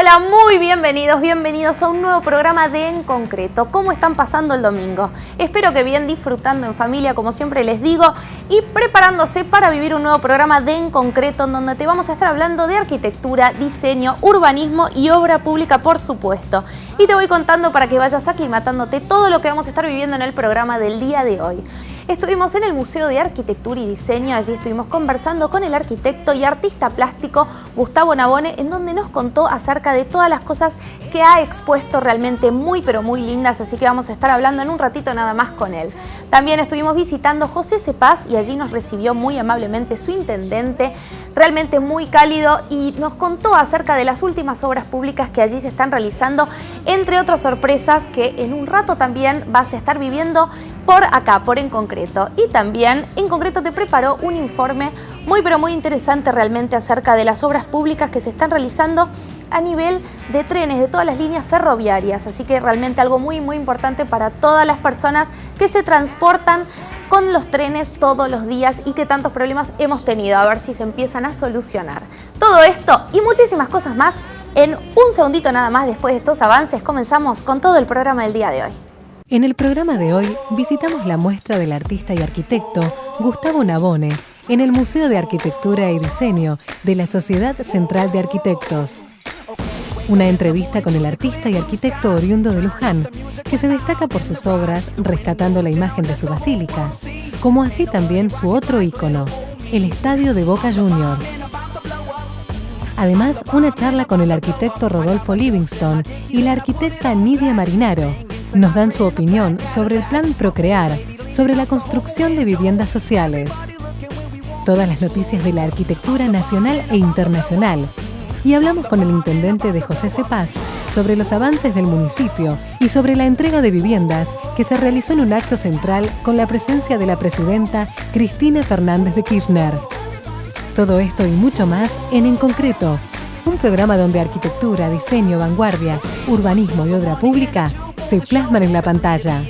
Hola, muy bienvenidos a un nuevo programa de En Concreto. ¿Cómo están pasando el domingo? Espero que bien, disfrutando en familia, como siempre les digo, y preparándose para vivir un nuevo programa de En Concreto, en donde te vamos a estar hablando de arquitectura, diseño, urbanismo y obra pública, por supuesto. Y te voy contando para que vayas aclimatándote todo lo que vamos a estar viviendo en el programa del día de hoy. Estuvimos en el Museo de Arquitectura y Diseño, allí estuvimos conversando con el arquitecto y artista plástico Gustavo Navone, en donde nos contó acerca de todas las cosas que ha expuesto realmente muy pero muy lindas, así que vamos a estar hablando en un ratito nada más con él. También estuvimos visitando José Cepaz y allí nos recibió muy amablemente su intendente, realmente muy cálido, y nos contó acerca de las últimas obras públicas que allí se están realizando, entre otras sorpresas que en un rato también vas a estar viviendo por acá, por En Concreto. Y también En Concreto te preparó un informe muy pero muy interesante realmente acerca de las obras públicas que se están realizando a nivel de trenes, de todas las líneas ferroviarias. Así que realmente algo muy importante para todas las personas que se transportan con los trenes todos los días y que tantos problemas hemos tenido. A ver si se empiezan a solucionar. Todo esto y muchísimas cosas más en un segundito nada más. Después de estos avances comenzamos con todo el programa del día de hoy. En el programa de hoy visitamos la muestra del artista y arquitecto Gustavo Navone en el Museo de Arquitectura y Diseño de la Sociedad Central de Arquitectos. Una entrevista con el artista y arquitecto oriundo de Luján, que se destaca por sus obras rescatando la imagen de su basílica, como así también su otro ícono, el Estadio de Boca Juniors. Además, una charla con el arquitecto Rodolfo Livingston y la arquitecta Nidia Marinaro. Nos dan su opinión sobre el plan Procrear, sobre la construcción de viviendas sociales. Todas las noticias de la arquitectura nacional e internacional. Y hablamos con el intendente de José Cepaz sobre los avances del municipio y sobre la entrega de viviendas que se realizó en un acto central con la presencia de la presidenta Cristina Fernández de Kirchner. Todo esto y mucho más en Concreto, un programa donde arquitectura, diseño, vanguardia, urbanismo y obra pública se plasman en la pantalla.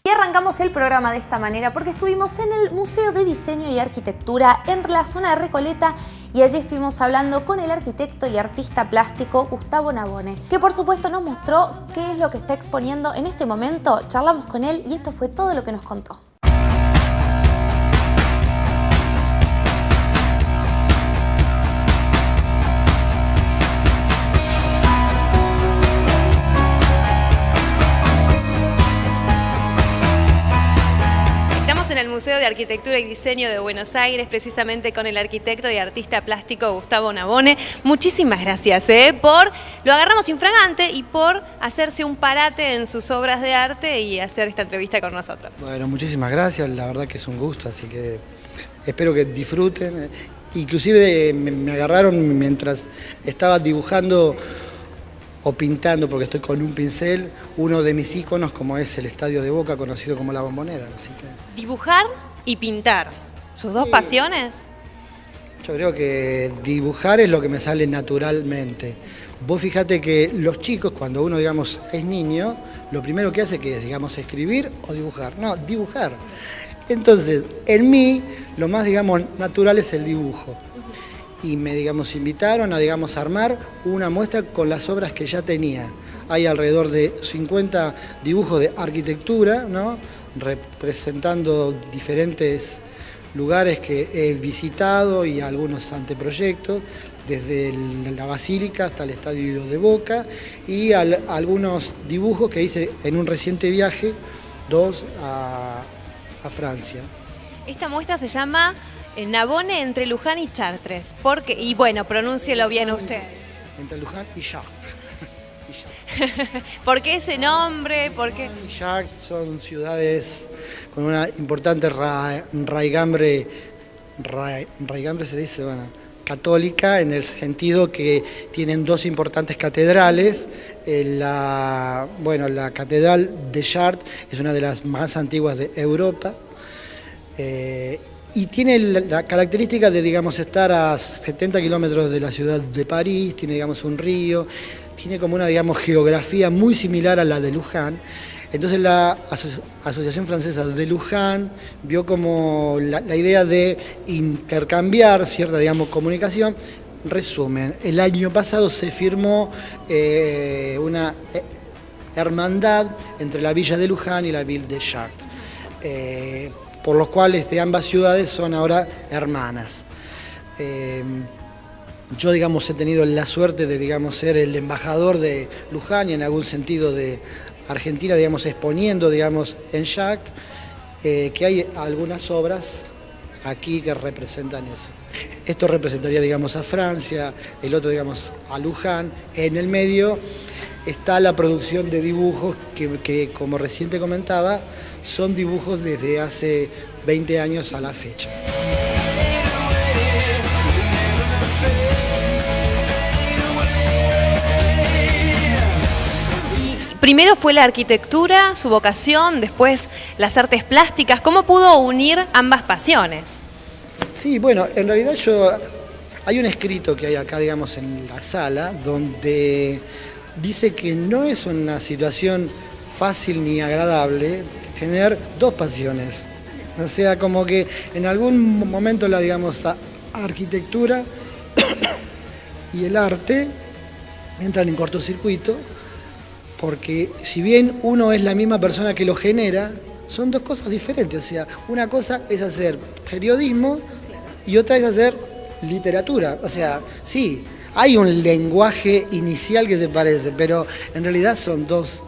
Y arrancamos el programa de esta manera porque estuvimos en el Museo de Diseño y Arquitectura en la zona de Recoleta y allí estuvimos hablando con el arquitecto y artista plástico Gustavo Navone, que por supuesto nos mostró qué es lo que está exponiendo en este momento. Charlamos con él y esto fue todo lo que nos contó. En el Museo de Arquitectura y Diseño de Buenos Aires, precisamente con el arquitecto y artista plástico Gustavo Navone. Muchísimas gracias lo agarramos infragante y por hacerse un parate en sus obras de arte y hacer esta entrevista con nosotros. Bueno, muchísimas gracias, la verdad que es un gusto, así que espero que disfruten. Inclusive me agarraron mientras estaba dibujando o pintando, porque estoy con un pincel, uno de mis íconos, como es el Estadio de Boca, conocido como La Bombonera. Así que... Dibujar y pintar, ¿sus dos pasiones? Yo creo que dibujar es lo que me sale naturalmente. Vos fíjate que los chicos, cuando uno, digamos, es niño, lo primero que hace que es, digamos, escribir o dibujar. No, dibujar. Entonces, en mí, lo más, digamos, natural es el dibujo. Y me, digamos, invitaron a, digamos, armar una muestra con las obras que ya tenía. Hay alrededor de 50 dibujos de arquitectura, ¿no?, representando diferentes lugares que he visitado y algunos anteproyectos, desde la Basílica hasta el Estadio de Boca, y algunos dibujos que hice en un reciente viaje, a Francia. Esta muestra se llama Navone entre Luján y Chartres. ¿Por qué? Y bueno, pronúncielo bien usted. Entre Luján y Chartres. ¿Por qué ese nombre? ¿Por qué? Luján y Chartres son ciudades con una importante raigambre se dice, bueno, católica, en el sentido que tienen dos importantes catedrales. La Catedral de Chartres es una de las más antiguas de Europa. Y tiene la característica de, digamos, estar a 70 kilómetros de la ciudad de París, tiene, digamos, un río, tiene como una, digamos, geografía muy similar a la de Luján. Entonces la Asociación Francesa de Luján vio como la idea de intercambiar cierta, digamos, comunicación resumen, el año pasado se firmó una hermandad entre la villa de Luján y la ville de Chartres, por los cuales ambas ciudades son ahora hermanas. Yo, digamos, he tenido la suerte de, digamos, ser el embajador de Luján y en algún sentido de Argentina, digamos, exponiendo, digamos, en Chartres, que hay algunas obras aquí que representan eso. Esto representaría, digamos, a Francia, el otro, digamos, a Luján. En el medio está la producción de dibujos que, como recién te comentaba, son dibujos desde hace 20 años a la fecha. Primero fue la arquitectura, su vocación, después las artes plásticas. ¿Cómo pudo unir ambas pasiones? Sí, bueno, en realidad hay un escrito que hay acá, digamos, en la sala, donde dice que no es una situación fácil ni agradable tener dos pasiones. O sea, como que en algún momento la, digamos, arquitectura y el arte entran en cortocircuito, porque si bien uno es la misma persona que lo genera, son dos cosas diferentes. O sea, una cosa es hacer periodismo y otra es hacer literatura. O sea, sí, hay un lenguaje inicial que se parece, pero en realidad son dos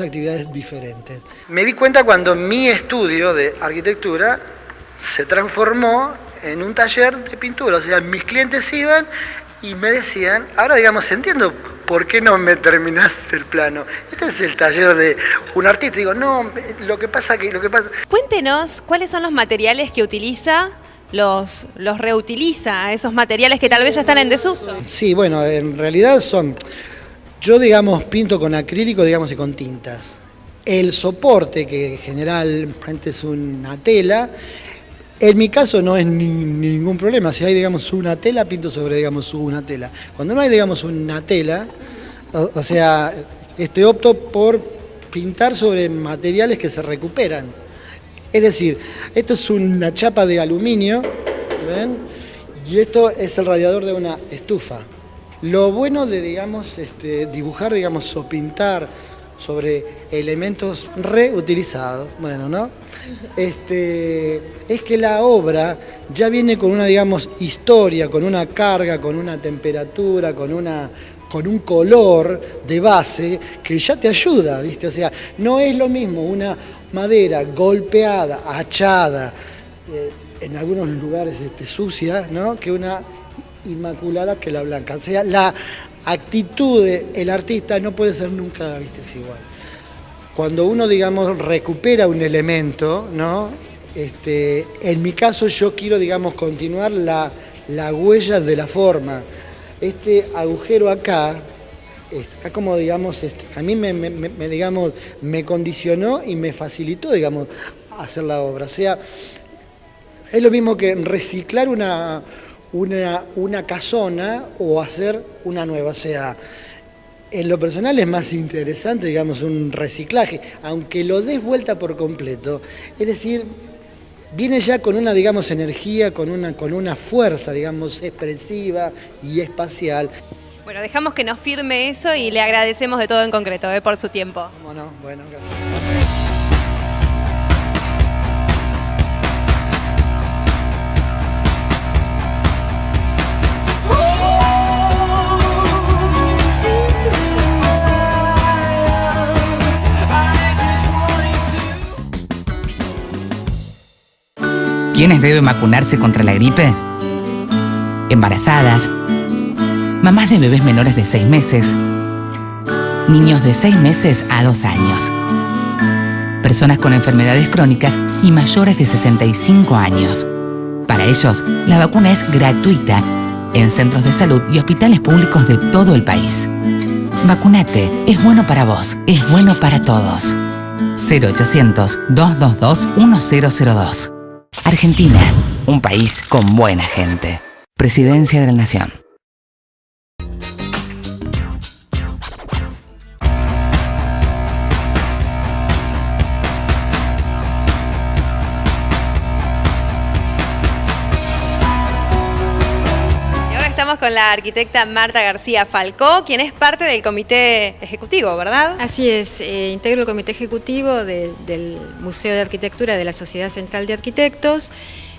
actividades diferentes. Me di cuenta cuando mi estudio de arquitectura se transformó en un taller de pintura. O sea, mis clientes iban y me decían, ahora, digamos, entiendo por qué no me terminaste el plano. Este es el taller de un artista. Digo, no, lo que pasa... Cuéntenos cuáles son los materiales que utiliza, los reutiliza, esos materiales que tal vez ya están en desuso. Sí, bueno, en realidad son... Yo, digamos, pinto con acrílico, digamos, y con tintas. El soporte, que generalmente es una tela, en mi caso no es ningún problema. Si hay, digamos, una tela, pinto sobre, digamos, una tela. Cuando no hay, digamos, una tela, o sea, opto por pintar sobre materiales que se recuperan. Es decir, esto es una chapa de aluminio, ¿ven? Y esto es el radiador de una estufa. Lo bueno de, digamos, dibujar, digamos, o pintar sobre elementos reutilizados, bueno, ¿no? Es que la obra ya viene con una, digamos, historia, con una carga, con una temperatura, con un color de base que ya te ayuda, ¿viste? O sea, no es lo mismo una madera golpeada, hachada, en algunos lugares sucia, ¿no? Que una inmaculada que la blanca. O sea, la actitud del artista no puede ser nunca, ¿viste? Es igual. Cuando uno, digamos, recupera un elemento, ¿no? En mi caso yo quiero, digamos, continuar la huella de la forma. Este agujero acá como, digamos, a mí me condicionó y me facilitó, digamos, hacer la obra. O sea, es lo mismo que reciclar una casona o hacer una nueva. O sea, en lo personal es más interesante, digamos, un reciclaje, aunque lo des vuelta por completo. Es decir, viene ya con una, digamos, energía, con una fuerza, digamos, expresiva y espacial. Bueno, dejamos que nos firme eso y le agradecemos de todo en concreto, por su tiempo. ¿Cómo no? Bueno, gracias. ¿Quiénes deben vacunarse contra la gripe? Embarazadas, mamás de bebés menores de 6 meses, niños de 6 meses a 2 años, personas con enfermedades crónicas y mayores de 65 años. Para ellos, la vacuna es gratuita en centros de salud y hospitales públicos de todo el país. Vacunate, es bueno para vos, es bueno para todos. 0800-222-1002. Argentina, un país con buena gente. Presidencia de la Nación. con la arquitecta Marta García Falcó, quien es parte del comité ejecutivo, ¿verdad? Así es, integro el comité ejecutivo del Museo de Arquitectura de la Sociedad Central de Arquitectos,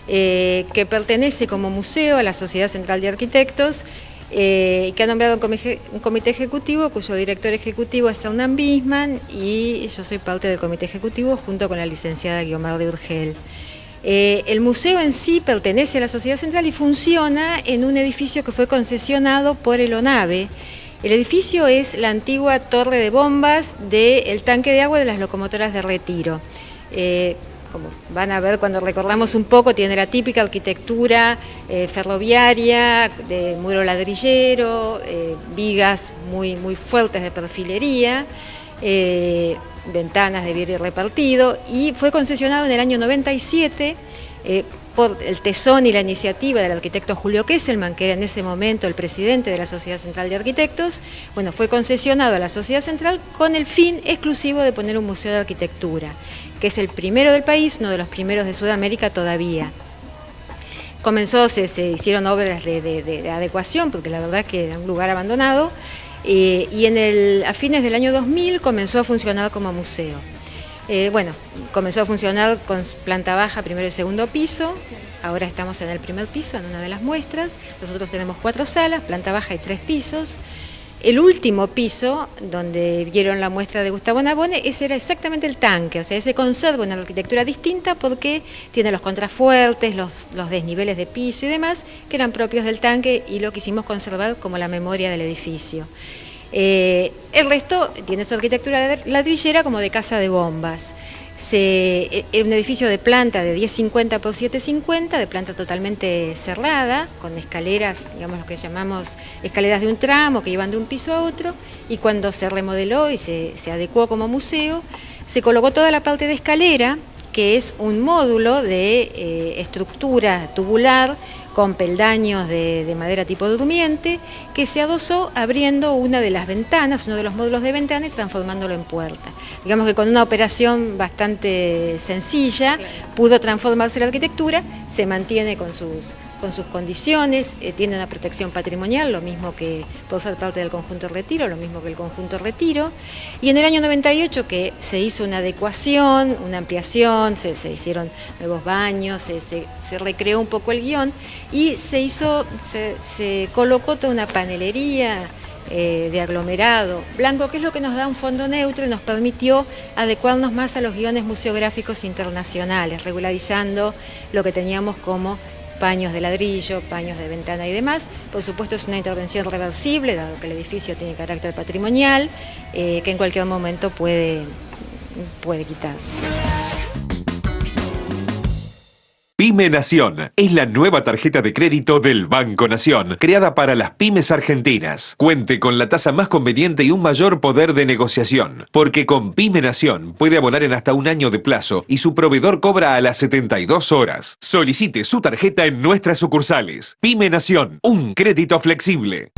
que pertenece como museo a la Sociedad Central de Arquitectos, que ha nombrado un comité ejecutivo cuyo director ejecutivo es Hernán Bisman, y yo soy parte del comité ejecutivo junto con la licenciada Guiomar de Urgel. El museo en sí pertenece a la Sociedad Central y funciona en un edificio que fue concesionado por el ONAVE. El edificio es la antigua torre de bombas del tanque de agua de las locomotoras de Retiro. Como van a ver cuando recorramos un poco, tiene la típica arquitectura ferroviaria, de muro ladrillero, vigas muy fuertes de perfilería, ventanas de vidrio repartido, y fue concesionado en el año 97 por el tesón y la iniciativa del arquitecto Julio Kesselman, que era en ese momento el presidente de la Sociedad Central de Arquitectos. Bueno, fue concesionado a la Sociedad Central con el fin exclusivo de poner un museo de arquitectura, que es el primero del país, uno de los primeros de Sudamérica todavía. Se hicieron obras de adecuación, porque la verdad es que era un lugar abandonado, y a fines del año 2000 comenzó a funcionar como museo. Comenzó a funcionar con planta baja, primero y segundo piso. Ahora estamos en el primer piso, en una de las muestras. Nosotros tenemos 4 salas, planta baja y 3 pisos. El último piso, donde vieron la muestra de Gustavo Navone, ese era exactamente el tanque, o sea, ese conserva una arquitectura distinta porque tiene los contrafuertes, los desniveles de piso y demás, que eran propios del tanque, y lo quisimos conservar como la memoria del edificio. El resto tiene su arquitectura ladrillera como de casa de bombas. Era un edificio de planta de 1050 por 750, de planta totalmente cerrada, con escaleras, digamos lo que llamamos escaleras de un tramo que iban de un piso a otro, y cuando se remodeló y se adecuó como museo, se colocó toda la parte de escalera, que es un módulo de estructura tubular con peldaños de madera tipo durmiente, que se adosó abriendo una de las ventanas, uno de los módulos de ventana, y transformándolo en puerta. Digamos que con una operación bastante sencilla pudo transformarse la arquitectura, se mantiene con sus condiciones, tiene una protección patrimonial, lo mismo que por ser parte del conjunto Retiro, lo mismo que el conjunto Retiro. Y en el año 98 que se hizo una adecuación, una ampliación, se hicieron nuevos baños, se recreó un poco el guión, y se colocó toda una panelería de aglomerado blanco, que es lo que nos da un fondo neutro y nos permitió adecuarnos más a los guiones museográficos internacionales, regularizando lo que teníamos como paños de ladrillo, paños de ventana y demás. Por supuesto es una intervención reversible, dado que el edificio tiene carácter patrimonial, que en cualquier momento puede quitarse. Pyme Nación es la nueva tarjeta de crédito del Banco Nación, creada para las pymes argentinas. Cuente con la tasa más conveniente y un mayor poder de negociación, porque con Pyme Nación puede abonar en hasta un año de plazo y su proveedor cobra a las 72 horas. Solicite su tarjeta en nuestras sucursales. Pyme Nación, un crédito flexible.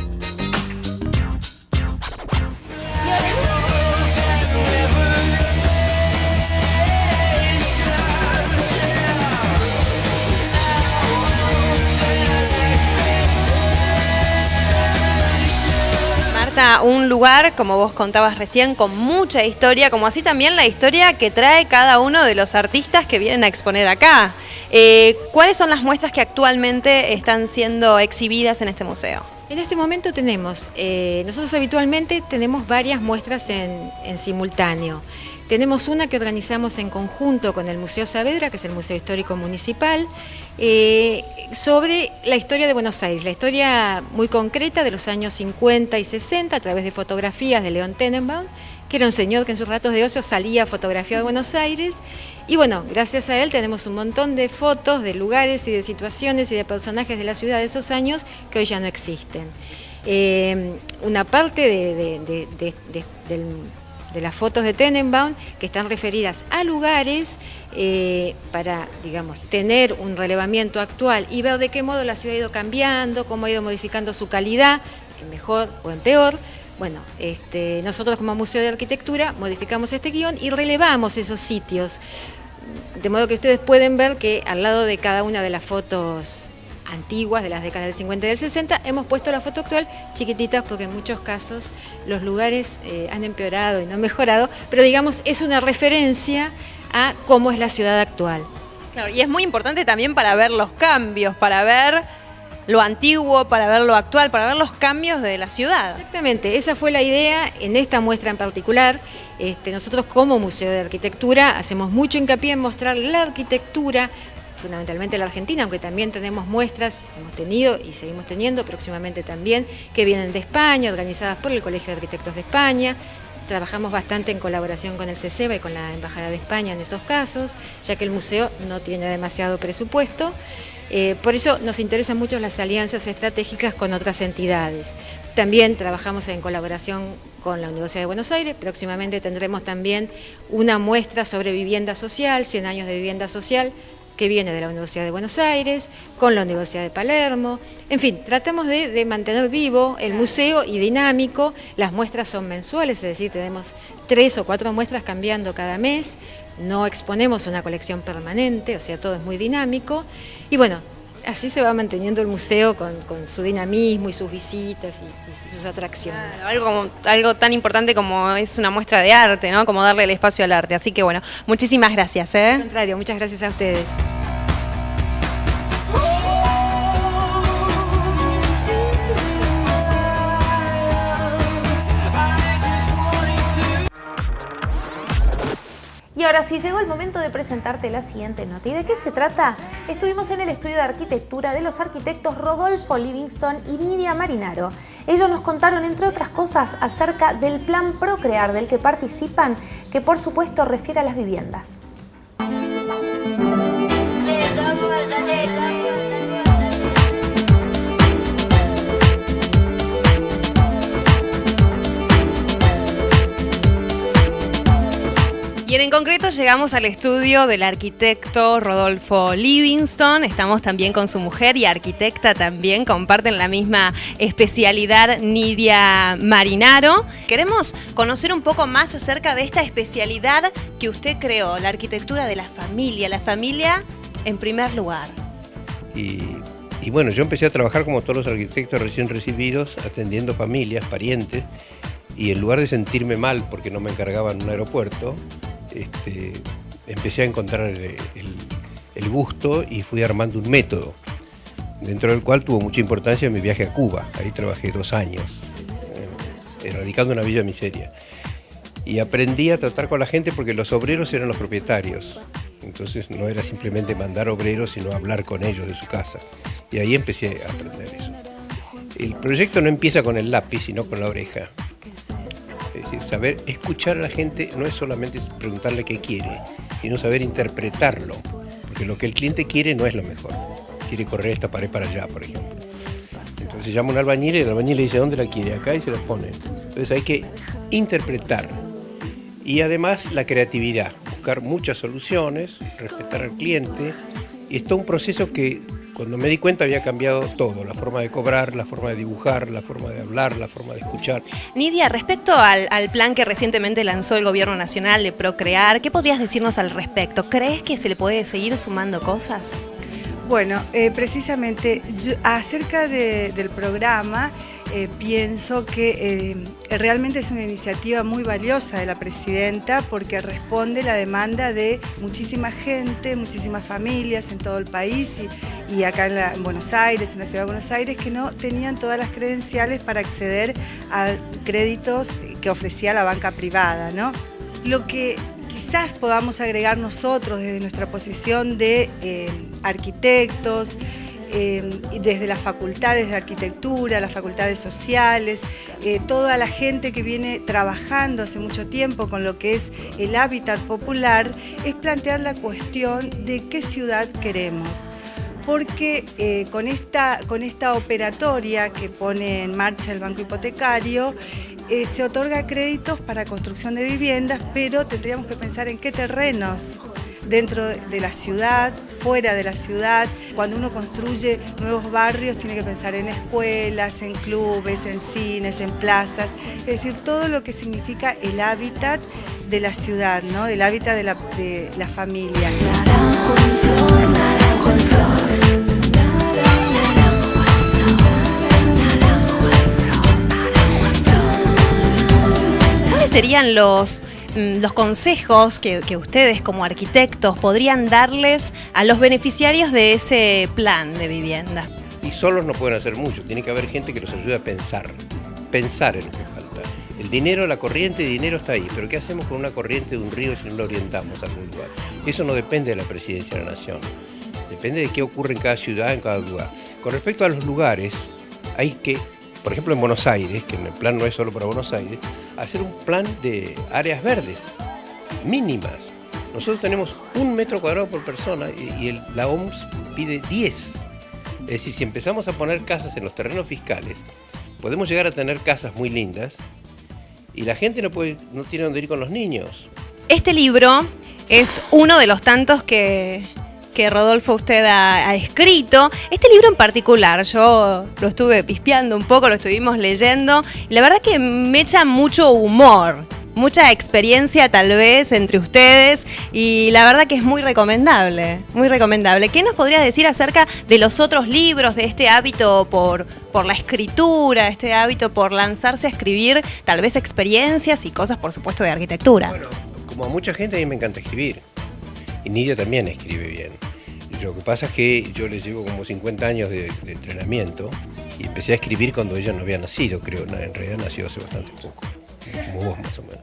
Un lugar, como vos contabas recién, con mucha historia, como así también la historia que trae cada uno de los artistas que vienen a exponer acá. ¿Cuáles son las muestras que actualmente están siendo exhibidas en este museo? En este momento nosotros habitualmente tenemos varias muestras en simultáneo. Tenemos una que organizamos en conjunto con el Museo Saavedra, que es el Museo Histórico Municipal, sobre la historia de Buenos Aires, la historia muy concreta de los años 50 y 60 a través de fotografías de León Tenenbaum, que era un señor que en sus ratos de ocio salía a fotografiar Buenos Aires, y bueno, gracias a él tenemos un montón de fotos de lugares y de situaciones y de personajes de la ciudad de esos años que hoy ya no existen. Una parte de las fotos de Tenenbaum que están referidas a lugares para, digamos, tener un relevamiento actual y ver de qué modo la ciudad ha ido cambiando, cómo ha ido modificando su calidad, en mejor o en peor. Bueno, nosotros como Museo de Arquitectura modificamos este guión y relevamos esos sitios, de modo que ustedes pueden ver que al lado de cada una de las fotos antiguas de las décadas del 50 y del 60. Hemos puesto la foto actual chiquititas porque en muchos casos los lugares han empeorado y no mejorado, pero digamos es una referencia a cómo es la ciudad actual. Claro, y es muy importante también para ver los cambios, para ver lo antiguo, para ver lo actual, para ver los cambios de la ciudad. Exactamente, esa fue la idea en esta muestra en particular. Nosotros como Museo de Arquitectura hacemos mucho hincapié en mostrar la arquitectura, fundamentalmente la Argentina, aunque también tenemos muestras, hemos tenido y seguimos teniendo próximamente también, que vienen de España, organizadas por el Colegio de Arquitectos de España. Trabajamos bastante en colaboración con el CECEBA y con la Embajada de España en esos casos, ya que el museo no tiene demasiado presupuesto. Por eso nos interesan mucho las alianzas estratégicas con otras entidades. También trabajamos en colaboración con la Universidad de Buenos Aires. Próximamente tendremos también una muestra sobre vivienda social, 100 años de vivienda social, que viene de la Universidad de Buenos Aires, con la Universidad de Palermo. En fin, tratamos de mantener vivo el museo y dinámico. Las muestras son mensuales, es decir, tenemos 3 o 4 muestras cambiando cada mes. No exponemos una colección permanente, o sea, todo es muy dinámico. Y bueno, así se va manteniendo el museo con su dinamismo y sus visitas y sus atracciones. Claro, algo tan importante como es una muestra de arte, ¿no? Como darle el espacio al arte. Así que bueno, muchísimas gracias. Al contrario, muchas gracias a ustedes. Y ahora sí, llegó el momento de presentarte la siguiente nota. ¿Y de qué se trata? Estuvimos en el estudio de arquitectura de los arquitectos Rodolfo Livingston y Nidia Marinaro. Ellos nos contaron, entre otras cosas, acerca del plan Procrear del que participan, que por supuesto refiere a las viviendas. Y en concreto llegamos al estudio del arquitecto Rodolfo Livingston. Estamos también con su mujer y arquitecta también, comparten la misma especialidad, Nidia Marinaro. Queremos conocer un poco más acerca de esta especialidad que usted creó, la arquitectura de la familia en primer lugar. Y bueno, yo empecé a trabajar como todos los arquitectos recién recibidos, atendiendo familias, parientes, y en lugar de sentirme mal porque no me encargaban un aeropuerto, empecé a encontrar el gusto y fui armando un método, dentro del cual tuvo mucha importancia mi viaje a Cuba. Ahí trabajé 2 años, erradicando una villa miseria. Y aprendí a tratar con la gente porque los obreros eran los propietarios. Entonces no era simplemente mandar obreros, sino hablar con ellos de su casa. Y ahí empecé a aprender eso. El proyecto no empieza con el lápiz, sino con la oreja. Es decir, saber escuchar a la gente no es solamente preguntarle qué quiere, sino saber interpretarlo. Porque lo que el cliente quiere no es lo mejor. Quiere correr esta pared para allá, por ejemplo. Entonces llama a un albañil y el albañil le dice ¿dónde la quiere? Acá, y se la pone. Entonces hay que interpretar. Y además la creatividad, buscar muchas soluciones, respetar al cliente. Y es todo un proceso que cuando me di cuenta había cambiado todo, la forma de cobrar, la forma de dibujar, la forma de hablar, la forma de escuchar. Nidia, respecto al plan que recientemente lanzó el Gobierno Nacional de Procrear, ¿qué podrías decirnos al respecto? ¿Crees que se le puede seguir sumando cosas? Bueno, precisamente acerca del programa, pienso que realmente es una iniciativa muy valiosa de la presidenta porque responde la demanda de muchísima gente, muchísimas familias en todo el país y acá en Buenos Aires, en la ciudad de Buenos Aires, que no tenían todas las credenciales para acceder a créditos que ofrecía la banca privada, ¿no? Lo que quizás podamos agregar nosotros desde nuestra posición de arquitectos, desde las facultades de arquitectura, las facultades sociales, toda la gente que viene trabajando hace mucho tiempo con lo que es el hábitat popular, es plantear la cuestión de qué ciudad queremos. Porque con esta operatoria que pone en marcha el Banco Hipotecario, se otorga créditos para construcción de viviendas, pero tendríamos que pensar en qué terrenos dentro de la ciudad, fuera de la ciudad. Cuando uno construye nuevos barrios tiene que pensar en escuelas, en clubes, en cines, en plazas, es decir, todo lo que significa el hábitat de la ciudad, ¿no? El hábitat de la familia. serían los consejos que ustedes como arquitectos podrían darles a los beneficiarios de ese plan de vivienda? Y solos no pueden hacer mucho, tiene que haber gente que los ayude a pensar en lo que falta. El dinero, la corriente de dinero está ahí, pero ¿qué hacemos con una corriente de un río si no lo orientamos a algún lugar? Eso no depende de la presidencia de la nación, depende de qué ocurre en cada ciudad, en cada lugar. Con respecto a los lugares, hay que, por ejemplo en Buenos Aires, que el plan no es solo para Buenos Aires, hacer un plan de áreas verdes mínimas. Nosotros tenemos 1 metro cuadrado por persona y la OMS pide 10. Es decir, si empezamos a poner casas en los terrenos fiscales, podemos llegar a tener casas muy lindas y la gente no tiene dónde ir con los niños. Este libro es uno de los tantos que Rodolfo usted ha escrito. Este libro en particular, yo lo estuve pispeando un poco, lo estuvimos leyendo, y la verdad que me echa mucho humor, mucha experiencia tal vez entre ustedes, y la verdad que es muy recomendable, muy recomendable. ¿Qué nos podrías decir acerca de los otros libros, de este hábito por la escritura, este hábito por lanzarse a escribir tal vez experiencias y cosas, por supuesto, de arquitectura? Bueno, como a mucha gente, a mí me encanta escribir. Y Nidia también escribe bien. Lo que pasa es que yo le llevo como 50 años de entrenamiento y empecé a escribir cuando ella no había nacido, creo. En realidad nació hace bastante poco, como vos más o menos.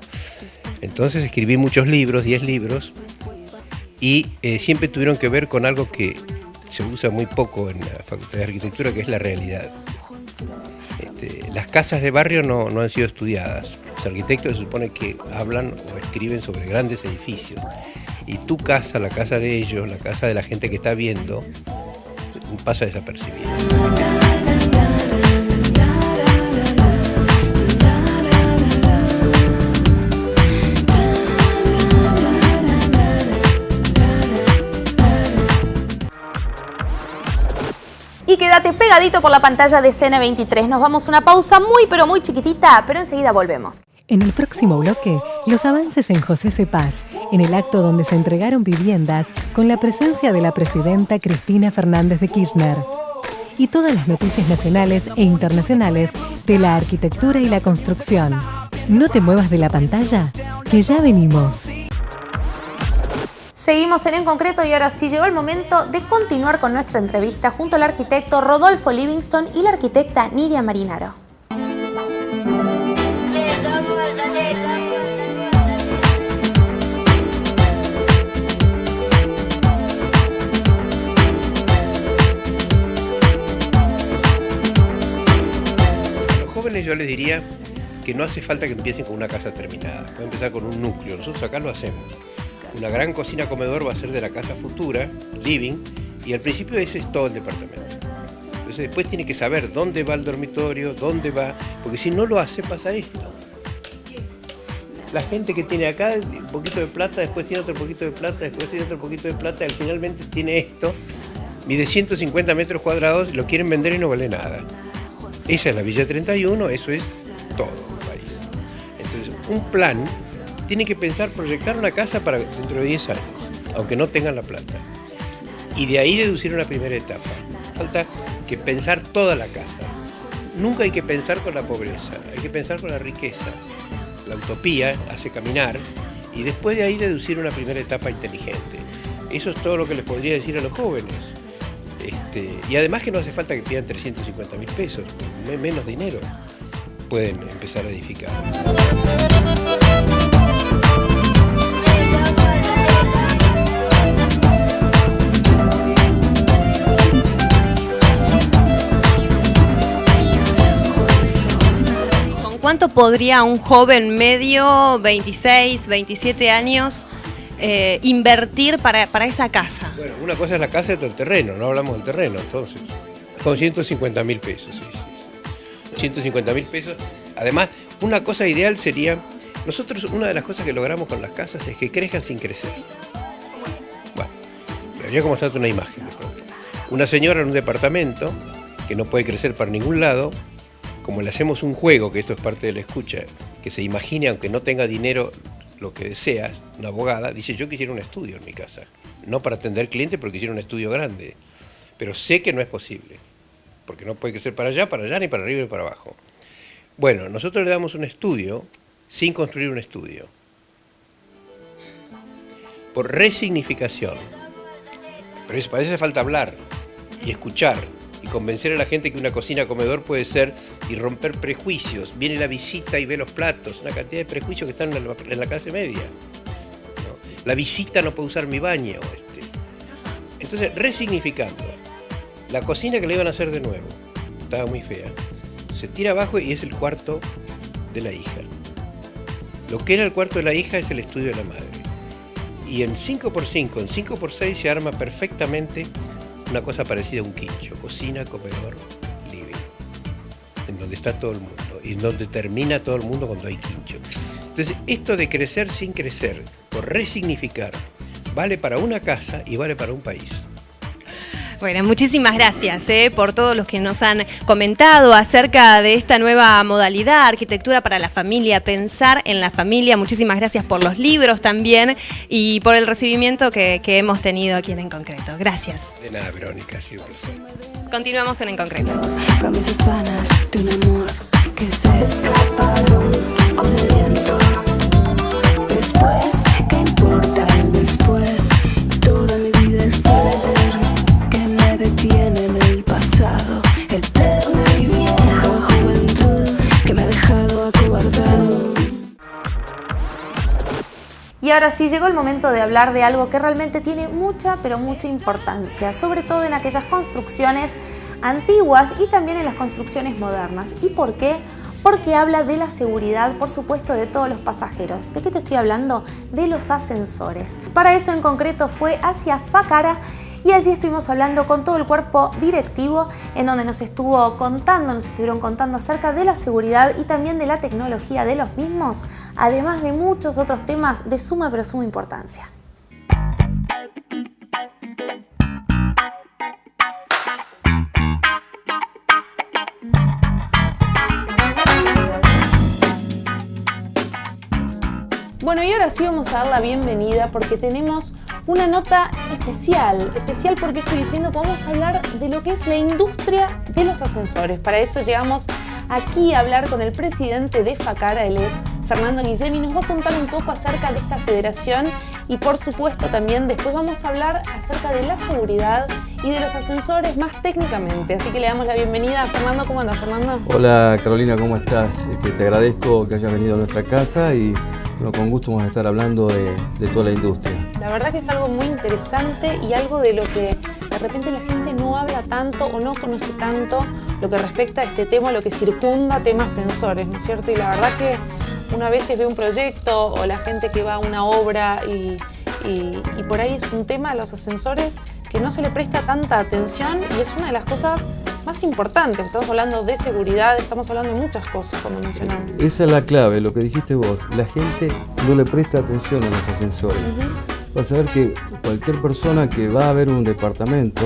Entonces escribí muchos libros, 10 libros, y siempre tuvieron que ver con algo que se usa muy poco en la Facultad de Arquitectura, que es la realidad. Las casas de barrio no han sido estudiadas. Los arquitectos se supone que hablan o escriben sobre grandes edificios. Y tu casa, la casa de ellos, la casa de la gente que está viendo, pasa desapercibida. Y quédate pegadito por la pantalla de CN23. Nos vamos a una pausa muy pero muy chiquitita, pero enseguida volvemos. En el próximo bloque, los avances en José Cepaz, en el acto donde se entregaron viviendas con la presencia de la presidenta Cristina Fernández de Kirchner. Y todas las noticias nacionales e internacionales de la arquitectura y la construcción. No te muevas de la pantalla, que ya venimos. Seguimos en Concreto y ahora sí llegó el momento de continuar con nuestra entrevista junto al arquitecto Rodolfo Livingston y la arquitecta Nidia Marinaro. Yo les diría que no hace falta que empiecen con una casa terminada, pueden empezar con un núcleo. Nosotros acá lo hacemos. Una gran cocina comedor va a ser de la casa futura, living, y al principio ese es todo el departamento. Entonces después tiene que saber dónde va el dormitorio, dónde va, porque si no lo hace pasa esto. La gente que tiene acá un poquito de plata, después tiene otro poquito de plata, después tiene otro poquito de plata, y finalmente tiene esto, mide 150 metros cuadrados y lo quieren vender y no vale nada. Esa es la Villa 31, eso es todo el país. Entonces, un plan tiene que pensar, proyectar una casa para dentro de 10 años, aunque no tengan la plata. Y de ahí deducir una primera etapa. Falta que pensar toda la casa. Nunca hay que pensar con la pobreza, hay que pensar con la riqueza. La utopía hace caminar y después de ahí deducir una primera etapa inteligente. Eso es todo lo que les podría decir a los jóvenes. Y además que no hace falta que pidan 350.000 pesos, menos dinero pueden empezar a edificar. ¿Con cuánto podría un joven medio, 26, 27 años, invertir para esa casa? Bueno, una cosa es la casa y otra el terreno, no hablamos del terreno, entonces. Con 150.000 pesos, sí. 150.000 pesos. Además, una cosa ideal sería, nosotros una de las cosas que logramos con las casas es que crezcan sin crecer. Bueno, voy a mostrarte una imagen de pronto. Una señora en un departamento que no puede crecer para ningún lado, como le hacemos un juego, que esto es parte de la escucha, que se imagine, aunque no tenga dinero, lo que deseas, una abogada, dice yo quisiera un estudio en mi casa, no para atender clientes, pero quisiera un estudio grande, pero sé que no es posible, porque no puede crecer para allá, ni para arriba, ni para abajo. Bueno, nosotros le damos un estudio sin construir un estudio. Por resignificación. Pero eso, para eso hace falta hablar y escuchar y convencer a la gente que una cocina-comedor puede ser y romper prejuicios. Viene la visita y ve los platos, una cantidad de prejuicios que están en la clase media. ¿No? La visita no puede usar mi baño. Entonces, resignificando. La cocina que le iban a hacer de nuevo, estaba muy fea, se tira abajo y es el cuarto de la hija. Lo que era el cuarto de la hija es el estudio de la madre. Y en 5x5, en 5x6 se arma perfectamente una cosa parecida a un quincho. Cocina, comedor, living. En donde está todo el mundo. Y en donde termina todo el mundo cuando hay quincho. Entonces, esto de crecer sin crecer, por resignificar, vale para una casa y vale para un país. Bueno, muchísimas gracias por todos los que nos han comentado acerca de esta nueva modalidad, arquitectura para la familia, pensar en la familia. Muchísimas gracias por los libros también y por el recibimiento que hemos tenido aquí en Concreto. Gracias. De nada, Verónica, siempre. Continuamos en Concreto. Promesas vanas de un amor que se escaparon con el viento. Después, ¿qué importa el después? Toda mi vida es el ayer. Detiene en el pasado, eterna y vieja juventud que me ha dejado acobardado. Y ahora sí llegó el momento de hablar de algo que realmente tiene mucha, pero mucha importancia, sobre todo en aquellas construcciones antiguas y también en las construcciones modernas. ¿Y por qué? Porque habla de la seguridad, por supuesto, de todos los pasajeros. ¿De qué te estoy hablando? De los ascensores. Para eso en concreto fue hacia Facara. Y allí estuvimos hablando con todo el cuerpo directivo en donde nos estuvieron contando acerca de la seguridad y también de la tecnología de los mismos, además de muchos otros temas de suma pero suma importancia. Bueno, y ahora sí vamos a dar la bienvenida porque tenemos una nota especial porque estoy diciendo que vamos a hablar de lo que es la industria de los ascensores. Para eso llegamos aquí a hablar con el presidente de Facara, él es Fernando Guillem, y nos va a contar un poco acerca de esta federación y por supuesto también después vamos a hablar acerca de la seguridad y de los ascensores más técnicamente. Así que le damos la bienvenida a Fernando. ¿Cómo andas, Fernando? Hola Carolina, ¿cómo estás? Te agradezco que hayas venido a nuestra casa y bueno, con gusto vamos a estar hablando de toda la industria. La verdad que es algo muy interesante y algo de lo que de repente la gente no habla tanto o no conoce tanto lo que respecta a este tema, lo que circunda temas ascensores, ¿no es cierto? Y la verdad que una vez ve un proyecto o la gente que va a una obra y por ahí es un tema, los ascensores, que no se le presta tanta atención y es una de las cosas más importantes. Estamos hablando de seguridad, estamos hablando de muchas cosas cuando mencionamos. Esa es la clave, lo que dijiste vos. La gente no le presta atención a los ascensores. Vas a ver que cualquier persona que va a ver un departamento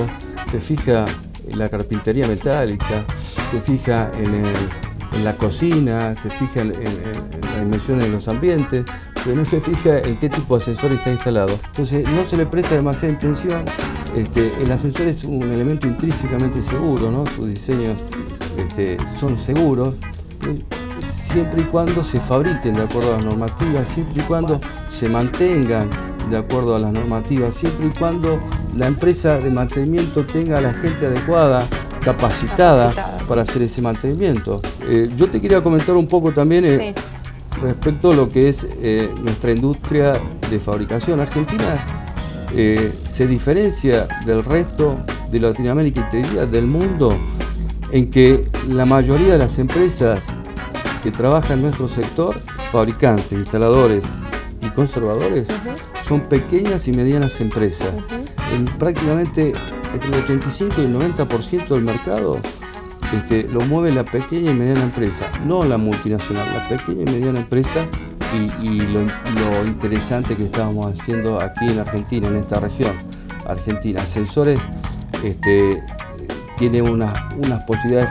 se fija en la carpintería metálica, se fija en la cocina, se fija en las dimensiones de los ambientes, pero no se fija en qué tipo de ascensor está instalado. Entonces no se le presta demasiada atención. El ascensor es un elemento intrínsecamente seguro, ¿no? Sus diseños son seguros, siempre y cuando se fabriquen de acuerdo a las normativas, siempre y cuando se mantengan de acuerdo a las normativas, siempre y cuando la empresa de mantenimiento tenga a la gente adecuada, capacitada para hacer ese mantenimiento. Yo te quería comentar un poco también respecto a lo que es nuestra industria de fabricación. Argentina se diferencia del resto de Latinoamérica y te diría del mundo en que la mayoría de las empresas que trabajan en nuestro sector, fabricantes, instaladores y conservadores, son pequeñas y medianas empresas. Prácticamente entre el 85 y el 90% del mercado lo mueve la pequeña y mediana empresa, no la multinacional, la pequeña y mediana empresa. Y lo interesante que estábamos haciendo aquí en Argentina, en esta región, Argentina. Ascensores tiene unas posibilidades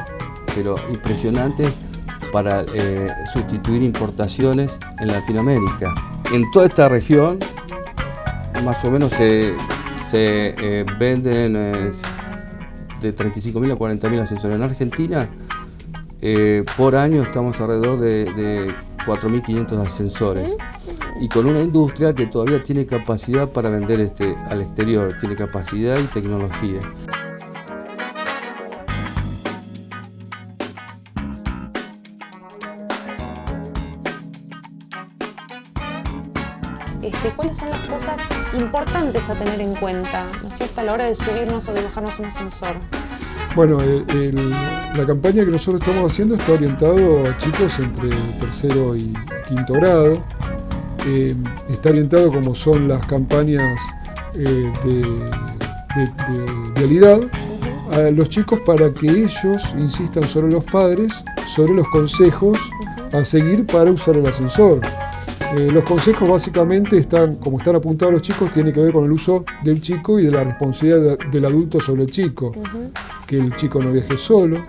pero impresionantes para sustituir importaciones en Latinoamérica. En toda esta región más o menos se venden de 35.000 a 40.000 ascensores. En Argentina por año estamos alrededor de 4.500 ascensores. Y con una industria que todavía tiene capacidad para vender al exterior, tiene capacidad y tecnología. ¿Cuáles son las cosas importantes a tener en cuenta, ¿no es cierto?, a la hora de subirnos o de bajarnos un ascensor? Bueno, la campaña que nosotros estamos haciendo está orientado a chicos entre tercero y quinto grado. Está orientado como son las campañas de vialidad a los chicos para que ellos insistan sobre los padres, sobre los consejos a seguir para usar el ascensor. Los consejos básicamente como están apuntados a los chicos, tienen que ver con el uso del chico y de la responsabilidad del adulto sobre el chico. Que el chico no viaje solo,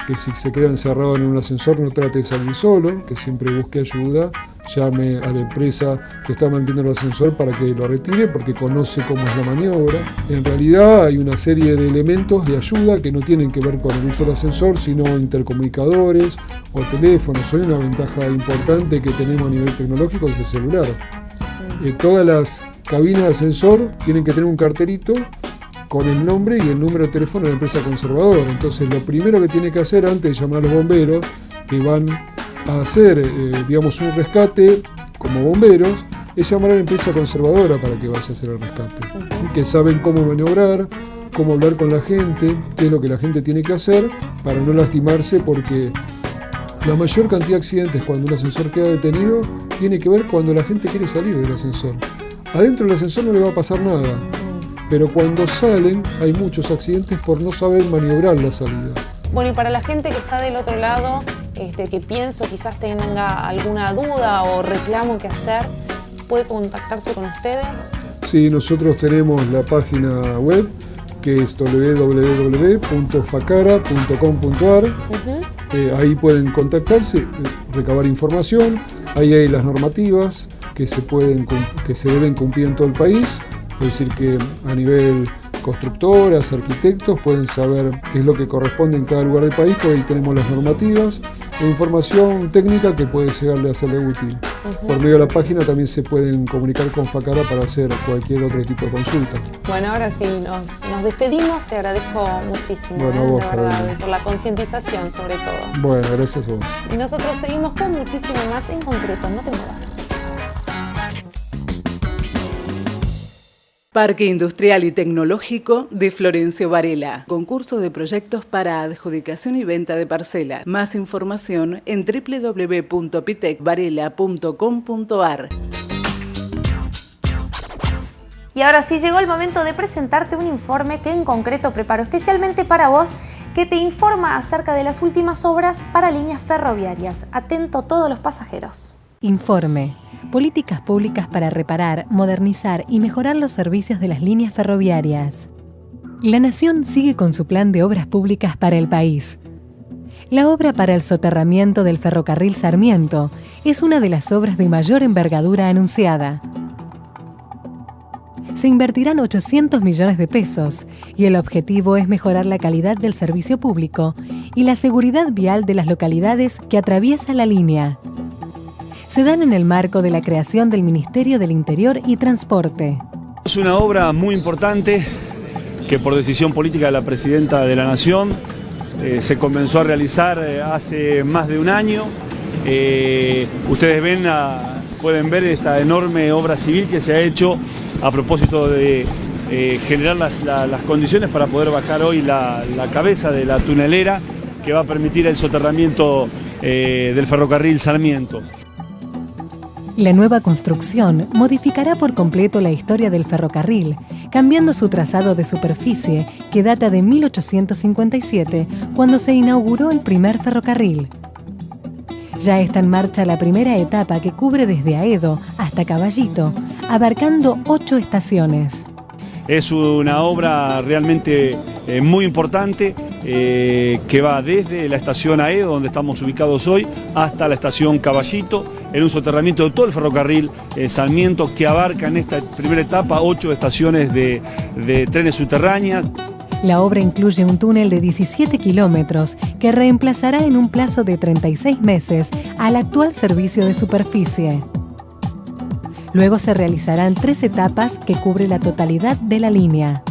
que si se queda encerrado en un ascensor no trate de salir solo, que siempre busque ayuda, llame a la empresa que está manteniendo el ascensor para que lo retire porque conoce cómo es la maniobra. En realidad hay una serie de elementos de ayuda que no tienen que ver con el uso del ascensor, sino intercomunicadores o teléfonos. Hay una ventaja importante que tenemos a nivel tecnológico es el celular. Todas las cabinas de ascensor tienen que tener un cartelito con el nombre y el número de teléfono de la empresa conservadora. Entonces lo primero que tiene que hacer antes de llamar a los bomberos que van a hacer un rescate como bomberos es llamar a la empresa conservadora para que vaya a hacer el rescate. Que saben cómo maniobrar, cómo hablar con la gente, qué es lo que la gente tiene que hacer para no lastimarse, porque la mayor cantidad de accidentes cuando un ascensor queda detenido tiene que ver cuando la gente quiere salir del ascensor. Adentro del ascensor no le va a pasar nada, pero cuando salen hay muchos accidentes por no saber maniobrar la salida. Bueno, y para la gente que está del otro lado, que pienso quizás tenga alguna duda o reclamo que hacer, ¿puede contactarse con ustedes? Sí, nosotros tenemos la página web que es www.facara.com.ar. Ahí pueden contactarse, recabar información. Ahí hay las normativas que se deben cumplir en todo el país. Es decir, que a nivel constructoras, arquitectos pueden saber qué es lo que corresponde en cada lugar del país, porque ahí tenemos las normativas e información técnica que puede llegarle a serle útil. Por medio de la página también se pueden comunicar con Facara para hacer cualquier otro tipo de consulta. Bueno, ahora sí, nos despedimos. Te agradezco muchísimo, vos, la verdad, por la concientización sobre todo. Bueno, gracias a vos. Y nosotros seguimos con muchísimo más en concreto. No te muevas. Parque Industrial y Tecnológico de Florencio Varela. Concurso de proyectos para adjudicación y venta de parcelas. Más información en www.pitecvarela.com.ar. Y ahora sí llegó el momento de presentarte un informe que en concreto preparo especialmente para vos, que te informa acerca de las últimas obras para líneas ferroviarias. Atento todos los pasajeros. Informe. Políticas públicas para reparar, modernizar y mejorar los servicios de las líneas ferroviarias. La Nación sigue con su plan de obras públicas para el país. La obra para el soterramiento del ferrocarril Sarmiento es una de las obras de mayor envergadura anunciada. Se invertirán 800 millones de pesos y el objetivo es mejorar la calidad del servicio público y la seguridad vial de las localidades que atraviesa la línea. Se dan en el marco de la creación del Ministerio del Interior y Transporte. Es una obra muy importante que por decisión política de la Presidenta de la Nación se comenzó a realizar hace más de un año. Ustedes pueden ver esta enorme obra civil que se ha hecho a propósito de generar las condiciones para poder bajar hoy la cabeza de la tunelera que va a permitir el soterramiento del ferrocarril Sarmiento. La nueva construcción modificará por completo la historia del ferrocarril, cambiando su trazado de superficie, que data de 1857, cuando se inauguró el primer ferrocarril. Ya está en marcha la primera etapa que cubre desde Aedo hasta Caballito, abarcando 8 estaciones. Es una obra realmente muy importante que va desde la estación Aedo, donde estamos ubicados hoy, hasta la estación Caballito, en un soterramiento de todo el ferrocarril Sarmiento, que abarca en esta primera etapa 8 estaciones de trenes subterráneas. La obra incluye un túnel de 17 kilómetros que reemplazará en un plazo de 36 meses al actual servicio de superficie. Luego se realizarán 3 etapas que cubren la totalidad de la línea.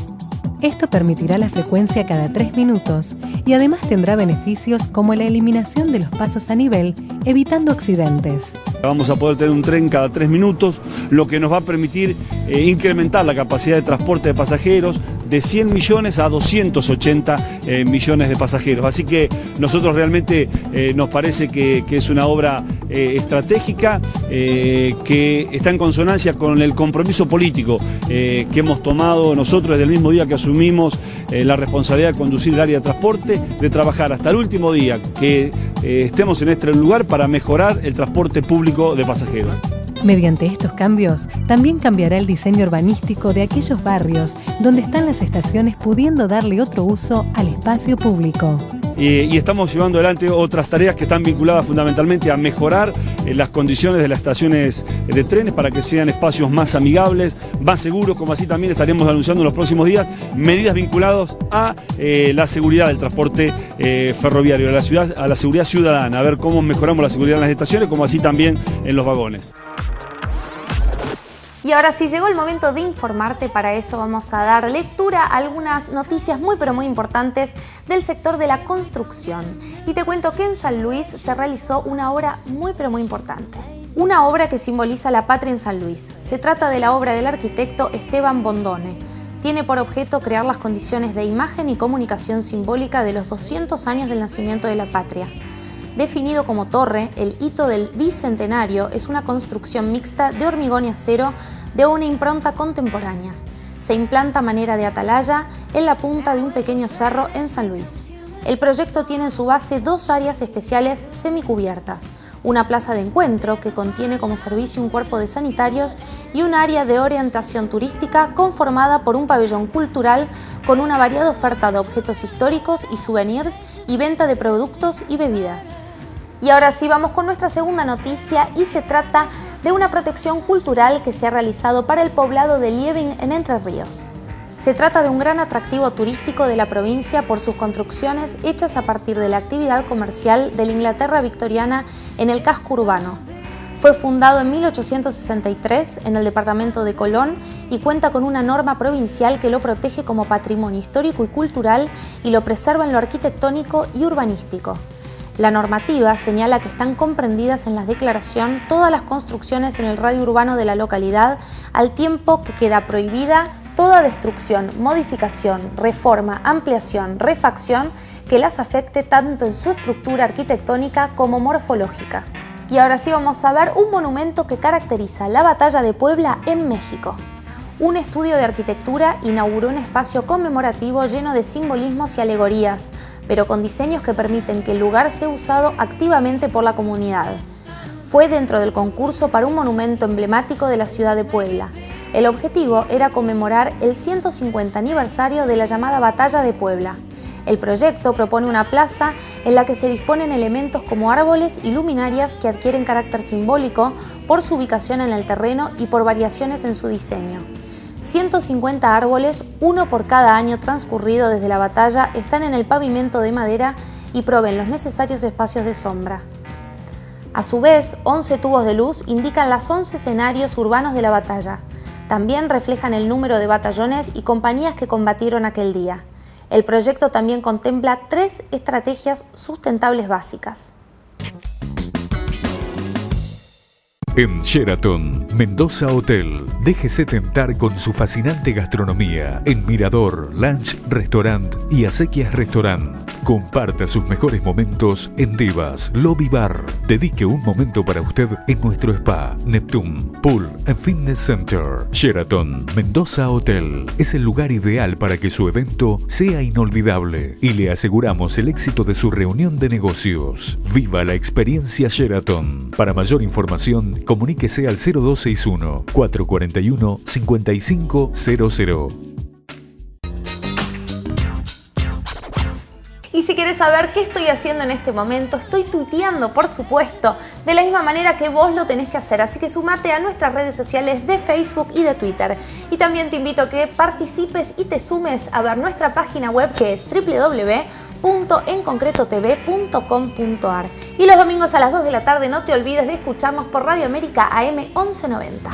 Esto permitirá la frecuencia cada 3 minutos y además tendrá beneficios como la eliminación de los pasos a nivel, evitando accidentes. Vamos a poder tener un tren cada 3 minutos, lo que nos va a permitir incrementar la capacidad de transporte de pasajeros de 100 millones a 280 millones de pasajeros. Así que nosotros realmente nos parece que es una obra estratégica que está en consonancia con el compromiso político que hemos tomado nosotros desde el mismo día que asumimos la responsabilidad de conducir el área de transporte, de trabajar hasta el último día que estemos en este lugar para mejorar el transporte público de pasajeros. Mediante estos cambios, también cambiará el diseño urbanístico de aquellos barrios donde están las estaciones, pudiendo darle otro uso al espacio público. Y estamos llevando adelante otras tareas que están vinculadas fundamentalmente a mejorar las condiciones de las estaciones de trenes para que sean espacios más amigables, más seguros, como así también estaremos anunciando en los próximos días medidas vinculadas a la seguridad del transporte ferroviario, a la seguridad ciudadana, a ver cómo mejoramos la seguridad en las estaciones, como así también en los vagones. Y ahora sí, llegó el momento de informarte. Para eso vamos a dar lectura a algunas noticias muy pero muy importantes del sector de la construcción. Y te cuento que en San Luis se realizó una obra muy pero muy importante. Una obra que simboliza la patria en San Luis. Se trata de la obra del arquitecto Esteban Bondone. Tiene por objeto crear las condiciones de imagen y comunicación simbólica de los 200 años del nacimiento de la patria. Definido como torre, el hito del bicentenario es una construcción mixta de hormigón y acero de una impronta contemporánea. Se implanta a manera de atalaya en la punta de un pequeño cerro en San Luis. El proyecto tiene en su base 2 áreas especiales semicubiertas, una plaza de encuentro que contiene como servicio un cuerpo de sanitarios y un área de orientación turística conformada por un pabellón cultural con una variada oferta de objetos históricos y souvenirs y venta de productos y bebidas. Y ahora sí, vamos con nuestra segunda noticia y se trata de una protección cultural que se ha realizado para el poblado de Liebing en Entre Ríos. Se trata de un gran atractivo turístico de la provincia por sus construcciones hechas a partir de la actividad comercial de la Inglaterra victoriana en el casco urbano. Fue fundado en 1863 en el departamento de Colón y cuenta con una norma provincial que lo protege como patrimonio histórico y cultural y lo preserva en lo arquitectónico y urbanístico. La normativa señala que están comprendidas en la declaración todas las construcciones en el radio urbano de la localidad, al tiempo que queda prohibida toda destrucción, modificación, reforma, ampliación, refacción que las afecte tanto en su estructura arquitectónica como morfológica. Y ahora sí vamos a ver un monumento que caracteriza la Batalla de Puebla en México. Un estudio de arquitectura inauguró un espacio conmemorativo lleno de simbolismos y alegorías, pero con diseños que permiten que el lugar sea usado activamente por la comunidad. Fue dentro del concurso para un monumento emblemático de la ciudad de Puebla. El objetivo era conmemorar el 150 aniversario de la llamada Batalla de Puebla. El proyecto propone una plaza en la que se disponen elementos como árboles y luminarias que adquieren carácter simbólico por su ubicación en el terreno y por variaciones en su diseño. 150 árboles, uno por cada año transcurrido desde la batalla, están en el pavimento de madera y proveen los necesarios espacios de sombra. A su vez, 11 tubos de luz indican los 11 escenarios urbanos de la batalla. También reflejan el número de batallones y compañías que combatieron aquel día. El proyecto también contempla 3 estrategias sustentables básicas. En Sheraton, Mendoza Hotel, déjese tentar con su fascinante gastronomía en Mirador, Lunch, Restaurant y Acequias Restaurant. Comparta sus mejores momentos en Divas, Lobby Bar. Dedique un momento para usted en nuestro spa, Neptune, Pool and Fitness Center. Sheraton, Mendoza Hotel es el lugar ideal para que su evento sea inolvidable y le aseguramos el éxito de su reunión de negocios. Viva la experiencia Sheraton. Para mayor información, comuníquese al 0261-441-5500. Y si querés saber qué estoy haciendo en este momento, estoy tuiteando, por supuesto, de la misma manera que vos lo tenés que hacer. Así que sumate a nuestras redes sociales de Facebook y de Twitter. Y también te invito a que participes y te sumes a ver nuestra página web, que es www.enconcretotv.com.ar. Y los domingos a las 2 de la tarde no te olvides de escucharnos por Radio América AM 1190.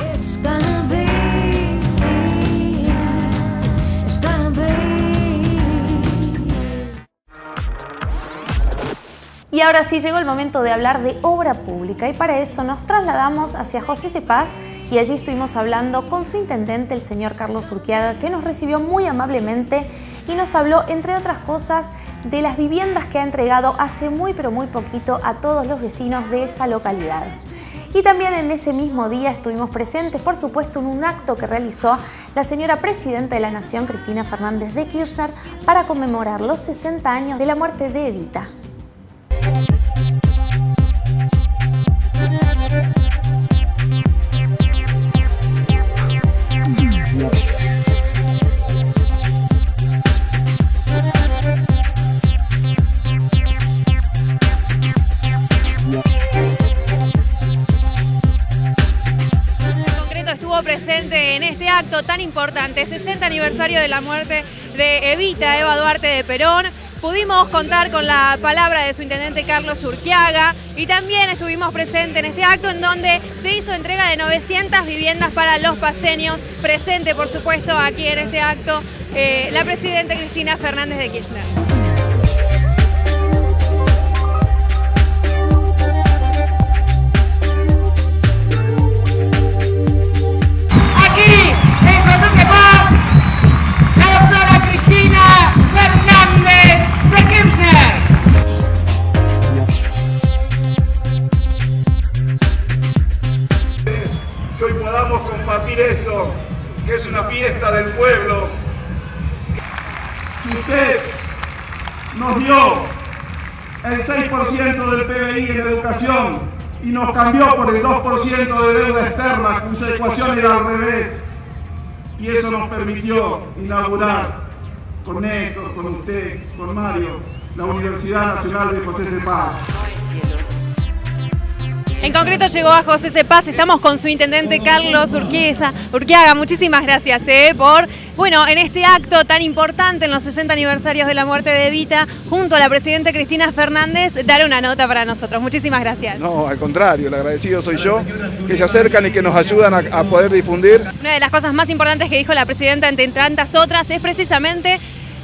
Y ahora sí llegó el momento de hablar de obra pública, y para eso nos trasladamos hacia José Cepaz, y allí estuvimos hablando con su intendente, el señor Carlos Urquiaga, que nos recibió muy amablemente y nos habló, entre otras cosas, de las viviendas que ha entregado hace muy pero muy poquito a todos los vecinos de esa localidad. Y también en ese mismo día estuvimos presentes, por supuesto, en un acto que realizó la señora Presidenta de la Nación, Cristina Fernández de Kirchner, para conmemorar los 60 años de la muerte de Evita. Estuvo presente en este acto tan importante, 60 aniversario de la muerte de Evita, Eva Duarte de Perón. Pudimos contar con la palabra de su intendente Carlos Urquiaga y también estuvimos presentes en este acto en donde se hizo entrega de 900 viviendas para los paceños. Presente, por supuesto, aquí en este acto, la presidenta Cristina Fernández de Kirchner. Esto, que es una fiesta del pueblo, y usted nos dio el 6% del PBI en educación y nos cambió por el 2% de deuda externa, cuya ecuación era al revés, y eso nos permitió inaugurar con Néstor, con usted, con Mario, la Universidad Nacional de José Cepaz. En concreto llegó a José Cepaz, estamos con su intendente Carlos Urquiaga. Muchísimas gracias por, en este acto tan importante en los 60 aniversarios de la muerte de Evita, junto a la presidenta Cristina Fernández, dar una nota para nosotros. Muchísimas gracias. No, al contrario, el agradecido soy yo, que se acercan y que nos ayudan a poder difundir. Una de las cosas más importantes que dijo la presidenta, entre tantas otras, es precisamente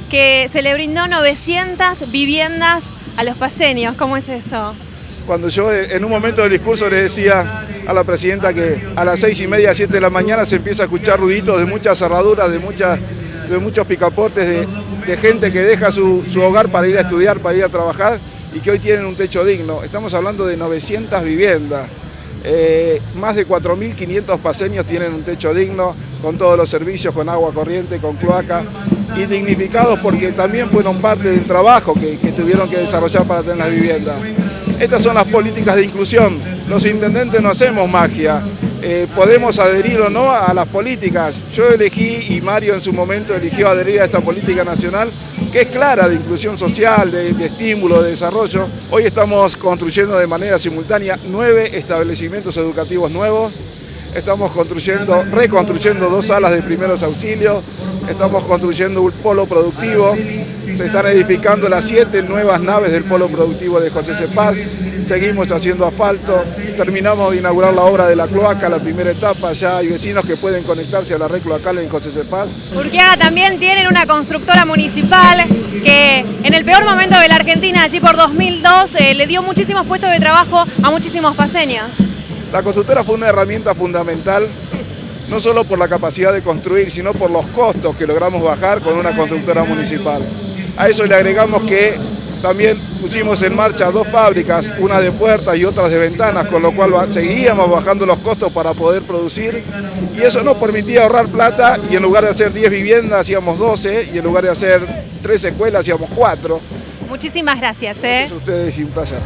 que se le brindó 900 viviendas a los paceños. ¿Cómo es eso? Cuando yo en un momento del discurso le decía a la presidenta que a las 6:30, 7 de la mañana se empieza a escuchar ruiditos de muchas cerraduras, de muchos picaportes, de gente que deja su hogar para ir a estudiar, para ir a trabajar, y que hoy tienen un techo digno. Estamos hablando de 900 viviendas. Más de 4.500 paceños tienen un techo digno, con todos los servicios, con agua corriente, con cloaca, y dignificados porque también fueron parte del trabajo que tuvieron que desarrollar para tener las viviendas. Estas son las políticas de inclusión. Los intendentes no hacemos magia. Podemos adherir o no a las políticas. Yo elegí, y Mario en su momento eligió adherir a esta política nacional, que es clara, de inclusión social, de estímulo, de desarrollo. Hoy estamos construyendo de manera simultánea 9 establecimientos educativos nuevos. Estamos reconstruyendo 2 salas de primeros auxilios. Estamos construyendo un polo productivo. Se están edificando las 7 nuevas naves del polo productivo de José Cepaz. Seguimos haciendo asfalto. Terminamos de inaugurar la obra de la cloaca, la primera etapa. Ya hay vecinos que pueden conectarse a la red cloacal en José Cepaz. Urquiaga, también tienen una constructora municipal que en el peor momento de la Argentina, allí por 2002, le dio muchísimos puestos de trabajo a muchísimos paceños. La constructora fue una herramienta fundamental, no solo por la capacidad de construir, sino por los costos que logramos bajar con una constructora municipal. A eso le agregamos que también pusimos en marcha 2 fábricas, una de puertas y otras de ventanas, con lo cual seguíamos bajando los costos para poder producir, y eso nos permitía ahorrar plata, y en lugar de hacer 10 viviendas hacíamos 12, y en lugar de hacer 3 escuelas hacíamos 4. Muchísimas gracias. Gracias a ustedes y un placer.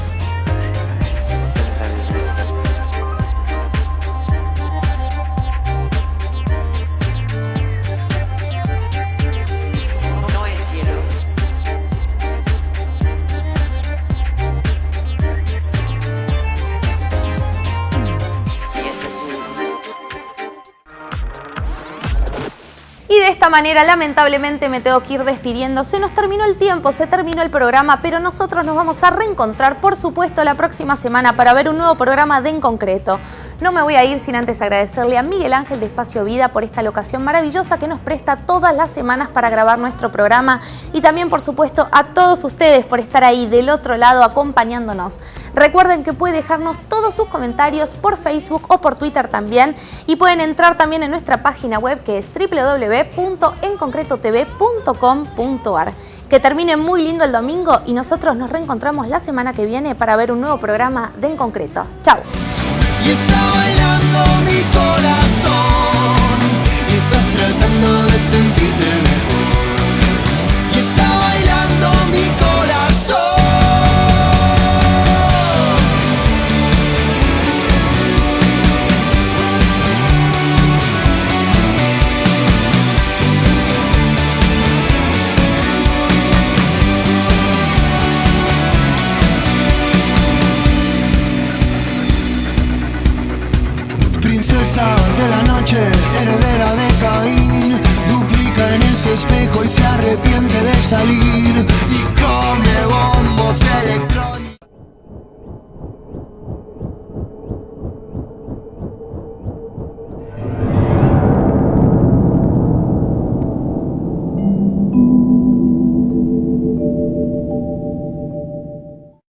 Y de esta manera, lamentablemente, me tengo que ir despidiendo. Se nos terminó el tiempo, se terminó el programa, pero nosotros nos vamos a reencontrar, por supuesto, la próxima semana para ver un nuevo programa de En Concreto. No me voy a ir sin antes agradecerle a Miguel Ángel de Espacio Vida por esta locación maravillosa que nos presta todas las semanas para grabar nuestro programa, y también, por supuesto, a todos ustedes por estar ahí del otro lado acompañándonos. Recuerden que pueden dejarnos todos sus comentarios por Facebook o por Twitter también, y pueden entrar también en nuestra página web, que es www.enconcretotv.com.ar. Que termine muy lindo el domingo y nosotros nos reencontramos la semana que viene para ver un nuevo programa de En Concreto. ¡Chao! Y está bailando mi corazón, y estás tratando de sentirte mejor. Y está bailando mi corazón. Princesa de la noche, heredera de Caín, duplica en ese espejo y se arrepiente de salir, y come bombos electrónicos.